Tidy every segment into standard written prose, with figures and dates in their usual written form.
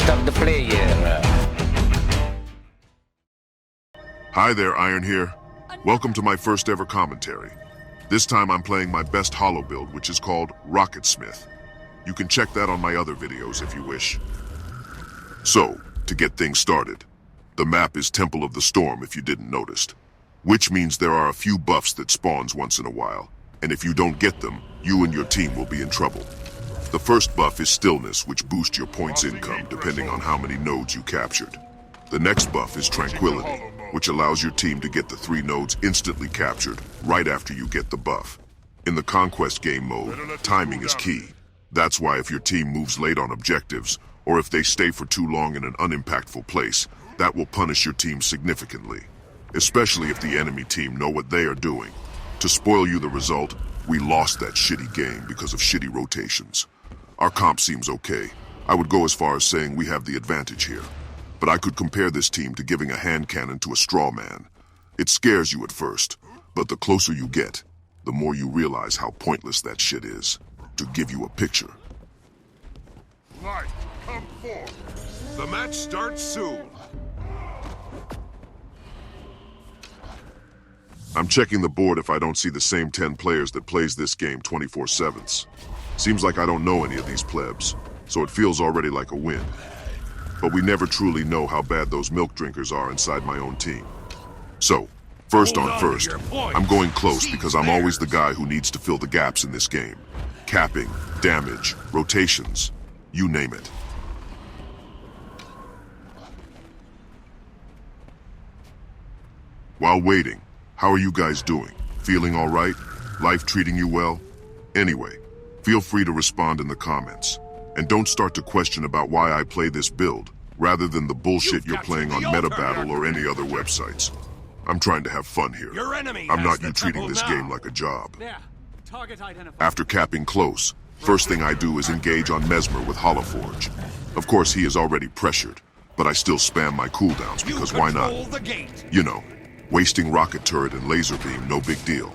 Start the player. Hi there, Iron here. Welcome to my first ever commentary. This time I'm playing my best holo build, which is called Rocketsmith. You can check that on my other videos if you wish. So, to get things started, the map is Temple of the Storm if you didn't notice, which means there are a few buffs that spawns once in a while, and if you don't get them, you and your team will be in trouble. The first buff is Stillness, which boosts your points income depending on how many nodes you captured. The next buff is Tranquility, which allows your team to get the 3 nodes instantly captured right after you get the buff. In the Conquest game mode, timing is key. That's why if your team moves late on objectives, or if they stay for too long in an unimpactful place, that will punish your team significantly, especially if the enemy team know what they are doing. To spoil you the result, we lost that shitty game because of shitty rotations. Our comp seems okay. I would go as far as saying we have the advantage here. But I could compare this team to giving a hand cannon to a straw man. It scares you at first, but the closer you get, the more you realize how pointless that shit is. To give you a picture. Light, come forth. The match starts soon. I'm checking the board if I don't see the same 10 players that plays this game 24/7. Seems like I don't know any of these plebs, so it feels already like a win. But we never truly know how bad those milk drinkers are inside my own team. So, first on first, I'm going close because I'm always the guy who needs to fill the gaps in this game. Capping, damage, rotations, you name it. While waiting, how are you guys doing? Feeling all right? Life treating you well? Anyway, feel free to respond in the comments. And don't start to question about why I play this build, rather than the bullshit you're playing on MetaBattle or any other websites. I'm trying to have fun here. I'm not you treating this game like a job. After capping close, first thing I do is engage on Mesmer with Holoforge. Of course, he is already pressured, but I still spam my cooldowns because why not? You know, wasting rocket turret and laser beam, no big deal.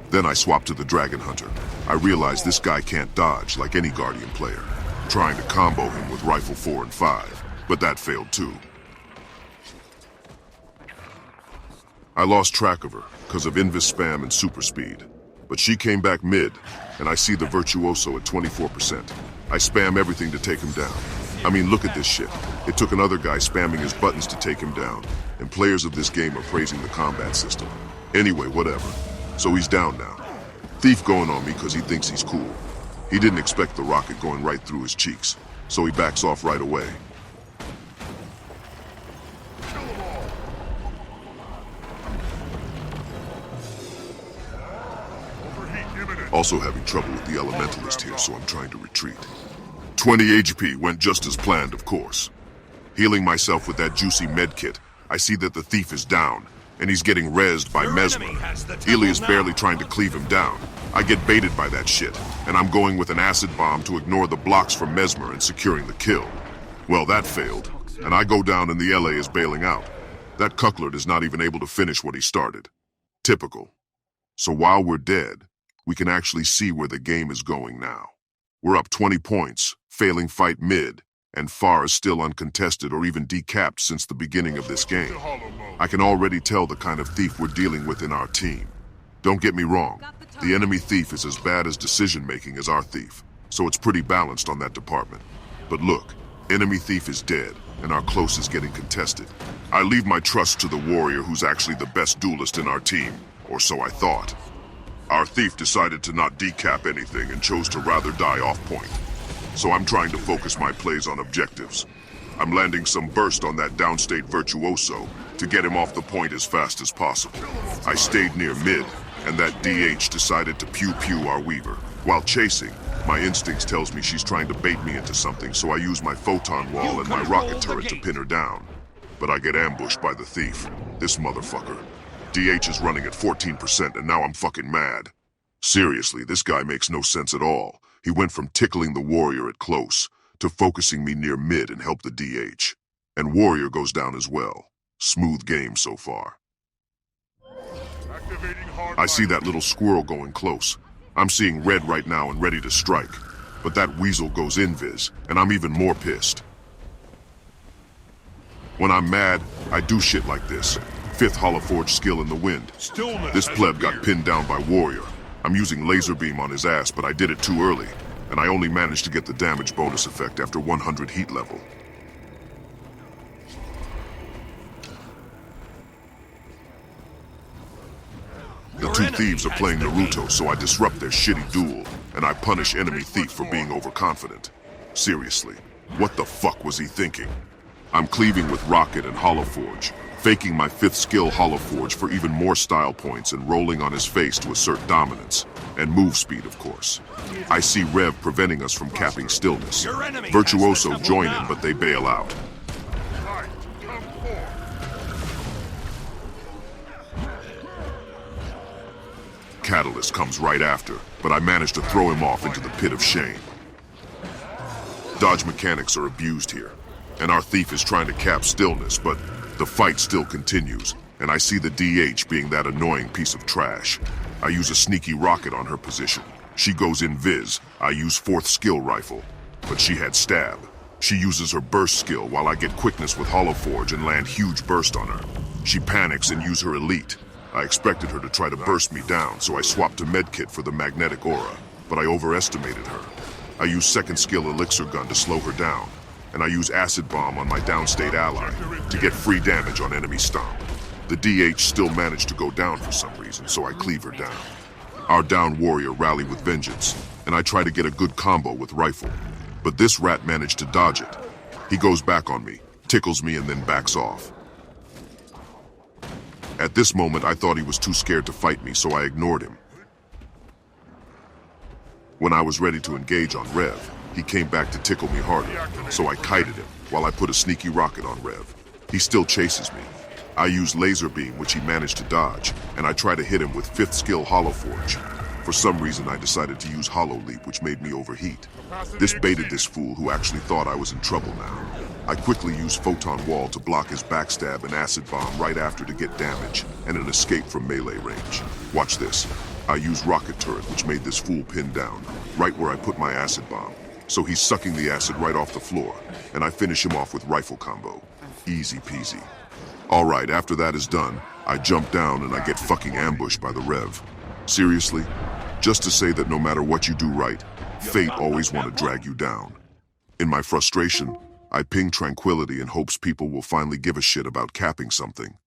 Then I swap to the Dragon Hunter. I realize this guy can't dodge like any Guardian player. Trying to combo him with Rifle 4 and 5, but that failed too. I lost track of her because of Invis spam and super speed, but she came back mid, and I see the Virtuoso at 24%. I spam everything to take him down. I mean, look at this shit. It took another guy spamming his buttons to take him down, and players of this game are praising the combat system. Anyway, whatever. So he's down now. Thief going on me because he thinks he's cool. He didn't expect the rocket going right through his cheeks, so he backs off right away. Also having trouble with the Elementalist here, so I'm trying to retreat. 20 HP went just as planned, of course. Healing myself with that juicy medkit, I see that the Thief is down, and he's getting rezzed by Mesmer. Ely is barely trying to cleave him down. I get baited by that shit, and I'm going with an acid bomb to ignore the blocks from Mesmer and securing the kill. Well, that failed, and I go down and the LA is bailing out. That cucklord is not even able to finish what he started. Typical. So while we're dead, we can actually see where the game is going now. We're up 20 points, failing fight mid, and Far is still uncontested or even decapped since the beginning of this game. I can already tell the kind of thief we're dealing with in our team. Don't get me wrong, the enemy thief is as bad as decision-making as our thief, so it's pretty balanced on that department. But look, enemy thief is dead, and our close is getting contested. I leave my trust to the warrior who's actually the best duelist in our team, or so I thought. Our thief decided to not decap anything and chose to rather die off point. So I'm trying to focus my plays on objectives. I'm landing some burst on that downstate Virtuoso to get him off the point as fast as possible. I stayed near mid, and that DH decided to pew-pew our Weaver. While chasing, my instincts tells me she's trying to bait me into something, so I use my photon wall and my rocket turret to pin her down. But I get ambushed by the thief. This motherfucker. DH is running at 14% and now I'm fucking mad. Seriously, this guy makes no sense at all. He went from tickling the warrior at close to focusing me near mid and help the DH. And warrior goes down as well. Smooth game so far. I see that little squirrel going close. I'm seeing red right now and ready to strike. But that weasel goes invis, and I'm even more pissed. When I'm mad, I do shit like this. 5th Holoforge skill in the wind. This pleb got pinned down by Warrior. I'm using laser beam on his ass, but I did it too early, and I only managed to get the damage bonus effect after 100 heat level. The two thieves are playing Naruto, so I disrupt their shitty duel, and I punish enemy thief for being overconfident. Seriously, what the fuck was he thinking? I'm cleaving with Rocket and Holoforge, faking my 5th skill Holoforge for even more style points and rolling on his face to assert dominance. And move speed, of course. I see Rev preventing us from capping stillness. Virtuoso join in, but they bail out. Catalyst comes right after, but I manage to throw him off into the pit of shame. Dodge mechanics are abused here, and our thief is trying to cap stillness, but the fight still continues, and I see the DH being that annoying piece of trash. I use a sneaky rocket on her position. She goes in Viz. I use 4th skill rifle, but she had stab. She uses her burst skill while I get quickness with Holoforge and land huge burst on her. She panics and use her elite. I expected her to try to burst me down, so I swapped to medkit for the magnetic aura, but I overestimated her. I use 2nd skill elixir gun to slow her down, and I use acid bomb on my downstate ally to get free damage on enemy stomp. The DH still managed to go down for some reason, so I cleave her down. Our down warrior rally with vengeance, and I try to get a good combo with rifle, but this rat managed to dodge it. He goes back on me, tickles me, and then backs off. At this moment, I thought he was too scared to fight me, so I ignored him. When I was ready to engage on Rev, he came back to tickle me harder, so I kited him while I put a sneaky rocket on Rev. He still chases me. I use laser beam, which he managed to dodge, and I try to hit him with 5th skill Holoforge. For some reason, I decided to use Holo Leap, which made me overheat. This baited this fool who actually thought I was in trouble now. I quickly use Photon Wall to block his backstab and acid bomb right after to get damage and an escape from melee range. Watch this. I use Rocket Turret, which made this fool pinned down, right where I put my acid bomb. So he's sucking the acid right off the floor, and I finish him off with rifle combo. Easy peasy. Alright, after that is done, I jump down and I get fucking ambushed by the Rev. Seriously? Just to say that no matter what you do right, fate always want to drag you down. In my frustration, I ping Tranquility in hopes people will finally give a shit about capping something.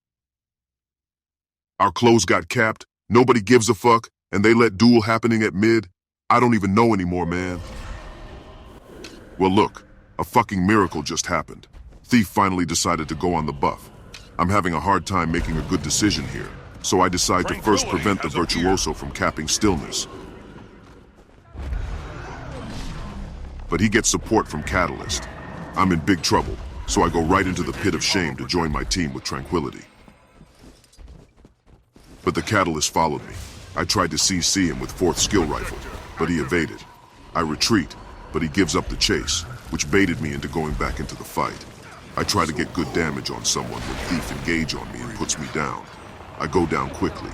Our close got capped, nobody gives a fuck, and they let duel happening at mid? I don't even know anymore, man. Well look, a fucking miracle just happened. Thief finally decided to go on the buff. I'm having a hard time making a good decision here, so I decide to first prevent the Virtuoso from capping stillness. But he gets support from Catalyst. I'm in big trouble, so I go right into the pit of shame to join my team with Tranquility. But the Catalyst followed me. I tried to CC him with 4th skill rifle, but he evaded. I retreat, but he gives up the chase, which baited me into going back into the fight. I try to get good damage on someone when Thief engage on me and puts me down. I go down quickly.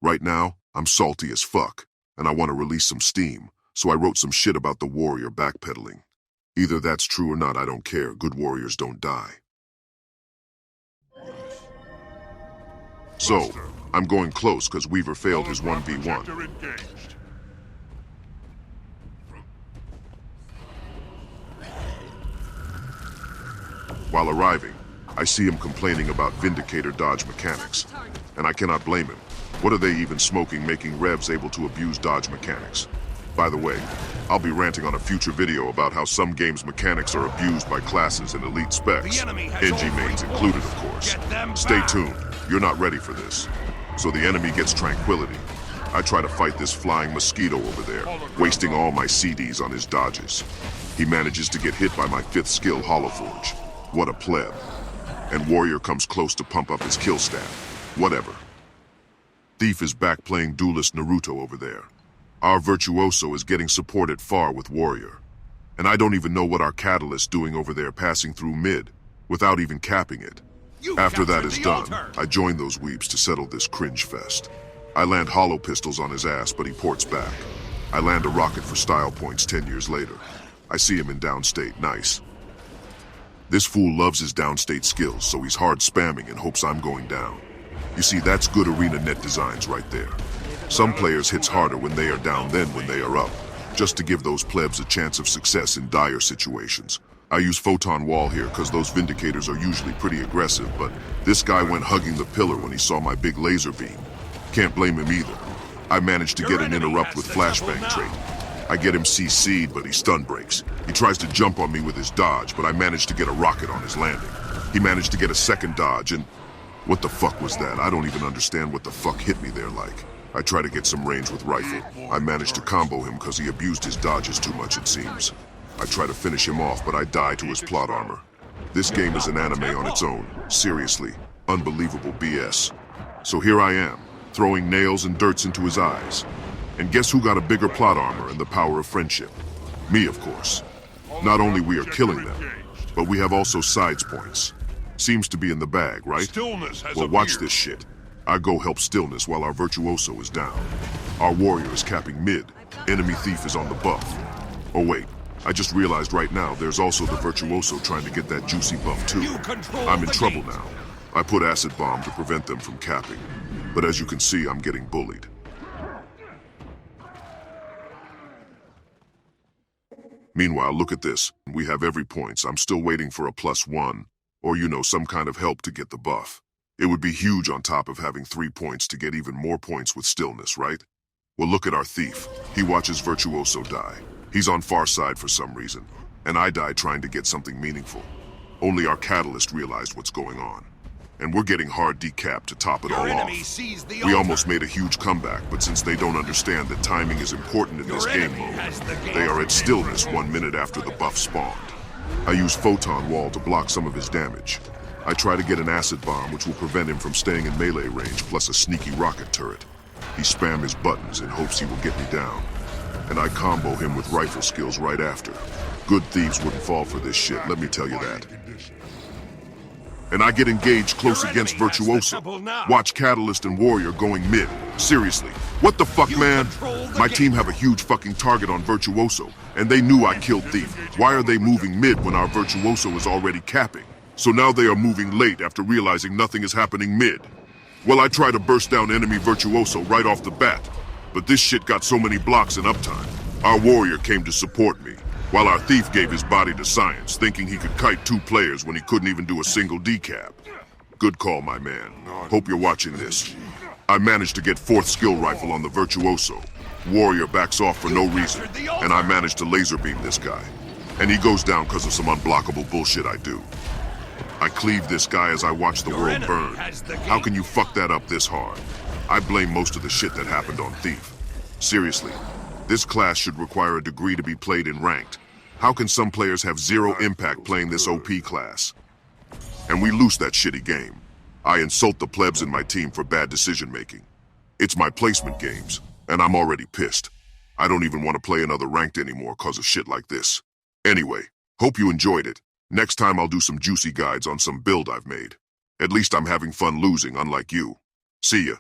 Right now, I'm salty as fuck, and I want to release some steam, so I wrote some shit about the warrior backpedaling. Either that's true or not, I don't care. Good warriors don't die. So, I'm going close because Weaver failed his 1v1. While arriving, I see him complaining about Vindicator dodge mechanics, and I cannot blame him. What are they even smoking making Revs able to abuse dodge mechanics? By the way, I'll be ranting on a future video about how some games' mechanics are abused by classes and elite specs, NG mains included of course. Stay tuned, you're not ready for this. So the enemy gets Tranquility. I try to fight this flying mosquito over there, wasting all my CDs on his dodges. He manages to get hit by my 5th skill Holoforge. What a pleb. And Warrior comes close to pump up his kill stat. Whatever. Thief is back playing duelist Naruto over there. Our Virtuoso is getting support at far with Warrior. And I don't even know what our Catalyst's doing over there passing through mid, without even capping it. After that is done, I join those weeps to settle this cringe fest. I land hollow pistols on his ass, but he ports back. I land a rocket for style points 10 years later. I see him in downstate, nice. This fool loves his downstate skills, so he's hard spamming and hopes I'm going down. You see, that's good arena net designs right there. Some players hits harder when they are down than when they are up, just to give those plebs a chance of success in dire situations. I use photon wall here because those vindicators are usually pretty aggressive, but this guy went hugging the pillar when he saw my big laser beam. Can't blame him either. I managed to get an interrupt with flashbang trait. I get him CC'd, but he stun breaks. He tries to jump on me with his dodge, but I managed to get a rocket on his landing. He managed to get a second dodge, and what the fuck was that? I don't even understand what the fuck hit me there like. I try to get some range with rifle. I managed to combo him because he abused his dodges too much, it seems. I try to finish him off, but I die to his plot armor. This game is an anime on its own. Seriously, unbelievable BS. So here I am, throwing nails and dirts into his eyes. And guess who got a bigger plot armor and the power of friendship? Me, of course. Not only we are killing them, but we have also sides points. Seems to be in the bag, right? Well, watch this shit. I go help Stillness while our Virtuoso is down. Our warrior is capping mid. Enemy thief is on the buff. Oh wait, I just realized right now there's also the Virtuoso trying to get that juicy buff too. I'm in trouble now. I put acid bomb to prevent them from capping. But as you can see, I'm getting bullied. Meanwhile, look at this. We have every points. I'm still waiting for a +1, or you know, some kind of help to get the buff. It would be huge on top of having 3 points to get even more points with Stillness, right? Well, look at our thief. He watches Virtuoso die. He's on far side for some reason, and I die trying to get something meaningful. Only our catalyst realized what's going on. And we're getting hard decapped to top it all off. We almost made a huge comeback, but since they don't understand that timing is important in this game mode, they are at Stillness 1 minute after the buff spawned. I use photon wall to block some of his damage. I try to get an acid bomb which will prevent him from staying in melee range, plus a sneaky rocket turret. He spams his buttons in hopes he will get me down. And I combo him with rifle skills right after. Good thieves wouldn't fall for this shit, let me tell you that. And I get engaged close against Virtuoso. Watch Catalyst and Warrior going mid. Seriously, what the fuck, man? My team have a huge fucking target on Virtuoso, and they knew I killed Thief. Why are they moving mid when our Virtuoso is already capping? So now they are moving late after realizing nothing is happening mid. Well, I try to burst down enemy Virtuoso right off the bat, but this shit got so many blocks and uptime. Our Warrior came to support me, while our Thief gave his body to science, thinking he could kite 2 players when he couldn't even do a single decap. Good call, my man. Hope you're watching this. I managed to get 4th skill rifle on the Virtuoso. Warrior backs off for no reason, and I managed to laser beam this guy. And he goes down because of some unblockable bullshit I do. I cleave this guy as I watch the world burn. How can you fuck that up this hard? I blame most of the shit that happened on Thief. Seriously, this class should require a degree to be played in ranked. How can some players have 0 impact playing this OP class? And we lose that shitty game. I insult the plebs in my team for bad decision making. It's my placement games, and I'm already pissed. I don't even want to play another ranked anymore cause of shit like this. Anyway, hope you enjoyed it. Next time I'll do some juicy guides on some build I've made. At least I'm having fun losing, unlike you. See ya.